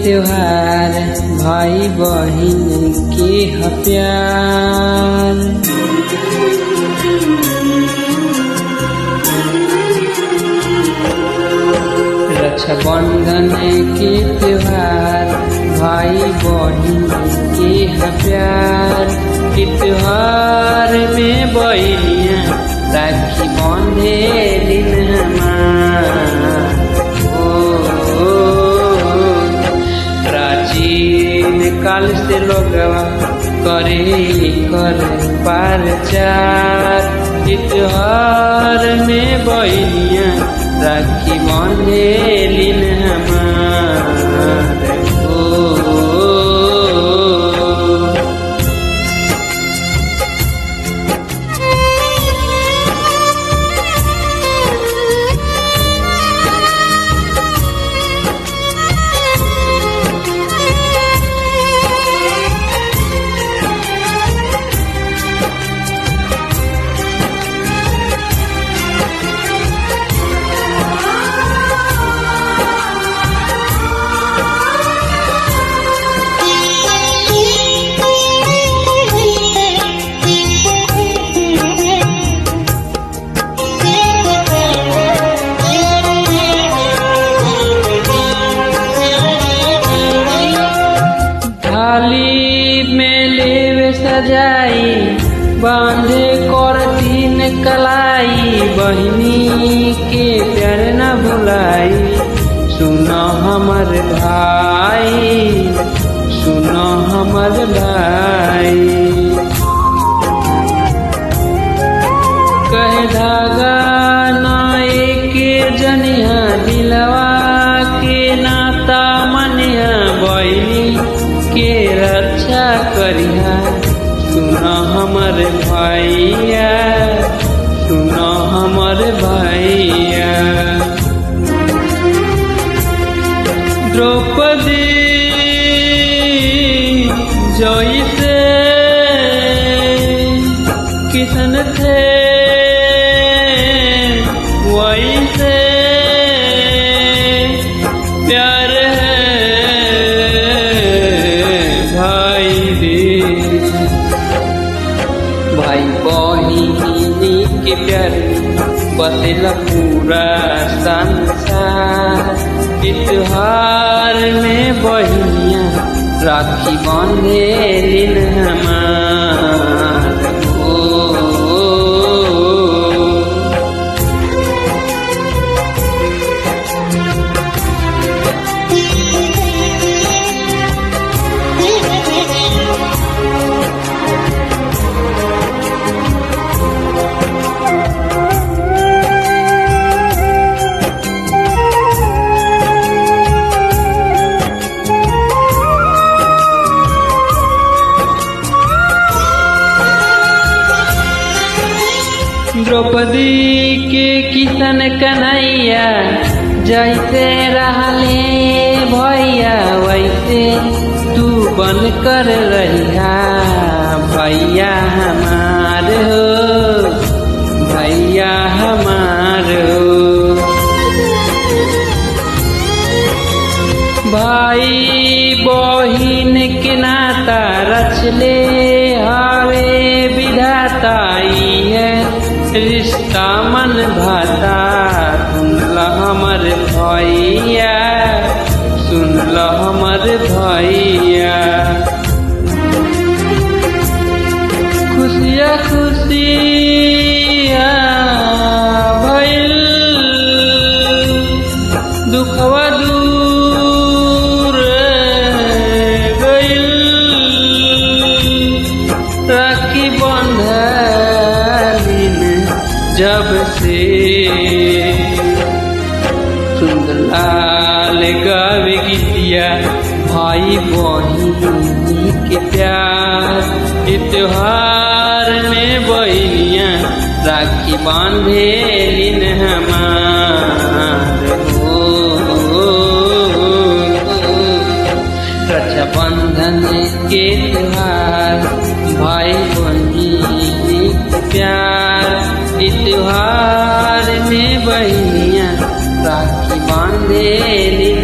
त्योहार भाई बहिन के ह प्यार। रक्षाबंधन के त्योहार भाई बहिन के ह प्यार। कि त्योहार में बहिनिया राखी बांधे दिन हमार। प्राचीन काल से लोगवा करे कर प्रचार। त्योहार में बहिनिया राखी बांधे दिन हमार। थाली में लेवे सजाई बांधे कर तीन कलाई। बहिनी के प्यार न भुलाई सुनो हमर भाई, सुनो हमर भाई। कहे धागा नाए के जनिया दिलवा के नाता मनिया। बहिनी के रक्षा करिया सुनो हमर भैया, सुनो हमर भैया। द्रौपदी जैसे किशन थे वैसे प्यार भाई बहिनी के प्यार बसेला पूरा संसार। त्योहार में बहिनिया राखी बांधे दिन हमार। द्रौपदी के किशन कन्हैया जैसे रहले भैया वैसे तू बन कर रहिया। भैया हमार हो, भैया हमार हो। भाई बहिन के नाता रचले हावे विधाता। है रिश्ता मन भाता सुन ल हमर भैया, सुन ल हमर भैया। खुशिया खुशिया भइल दुखवा दूर गइल। राखी बंधलिन जब से सुंदरलाल गावे गीतिया भाई बहिनी के प्यार। त्योहार में बहिनिया राखी बांधे दिन हमार। रक्षाबंधन के त्योहार भाई बहिनी के प्यार। त्योहार में बहिनिया राखी बांधे दिन